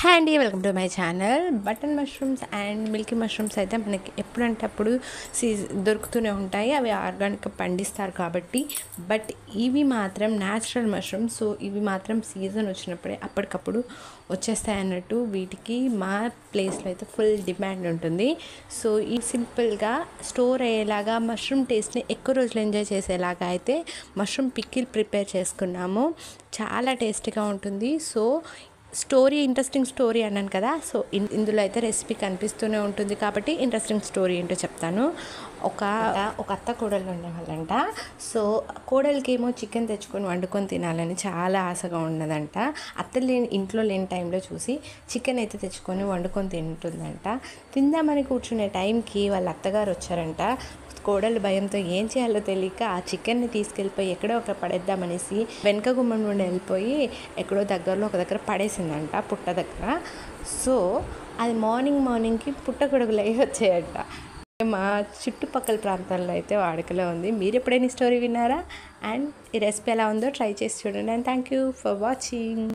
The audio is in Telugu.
హాయ్ అండి, welcome to my channel. Button mushrooms and Milky mushrooms అయితే మనకి ఎప్పుడంటే అప్పుడు దొరుకుతూనే ఉంటాయి. అవి ఆర్గానిక్గా పండిస్తారు కాబట్టి. బట్ ఇవి మాత్రం న్యాచురల్ మష్రూమ్స్. సో ఇవి మాత్రం సీజన్ వచ్చినప్పుడే అప్పటికప్పుడు వచ్చేస్తాయి అన్నట్టు. వీటికి మా ప్లేస్లో అయితే ఫుల్ డిమాండ్ ఉంటుంది. సో ఈ సింపుల్గా స్టోర్ అయ్యేలాగా మష్రూమ్ టేస్ట్ని ఎక్కువ రోజులు ఎంజాయ్ చేసేలాగా అయితే మష్రూమ్ పికిల్ ప్రిపేర్ చేసుకున్నాము. చాలా టేస్టీగా ఉంటుంది. సో ఇంట్రెస్టింగ్ స్టోరీ అన్నాను కదా. సో ఇందులో అయితే రెసిపీ కనిపిస్తూనే ఉంటుంది కాబట్టి ఇంట్రెస్టింగ్ స్టోరీ ఏంటో చెప్తాను. ఒక అత్త కోడలు ఉండేవాళ్ళంట. సో కోడలికి ఏమో చికెన్ తెచ్చుకొని వండుకొని తినాలని చాలా ఆశగా ఉన్నదంట. ఇంట్లో లేని టైంలో చూసి చికెన్ అయితే తెచ్చుకొని వండుకొని తింటుందంట. తిందామని కూర్చునే టైంకి వాళ్ళ అత్తగారు వచ్చారంట. కోడలు భయంతో ఏం చేయాలో తెలియక ఆ చికెన్ని తీసుకెళ్ళిపోయి ఎక్కడో ఒక పడేద్దామనేసి వెనక గుమ్మం నుండి వెళ్ళిపోయి ఎక్కడో దగ్గరలో ఒక దగ్గర పడేసిందంట, పుట్ట దగ్గర. సో అది మార్నింగ్కి పుట్టగొడుగులు అయ్యి వచ్చాయంట. మా చుట్టుపక్కల ప్రాంతాల్లో అయితే వాడుకలో ఉంది. మీరు ఎప్పుడైనా స్టోరీ విన్నారా? అండ్ ఈ రెసిపీ ఎలా ఉందో ట్రై చేసి చూడండి. And thank you for watching.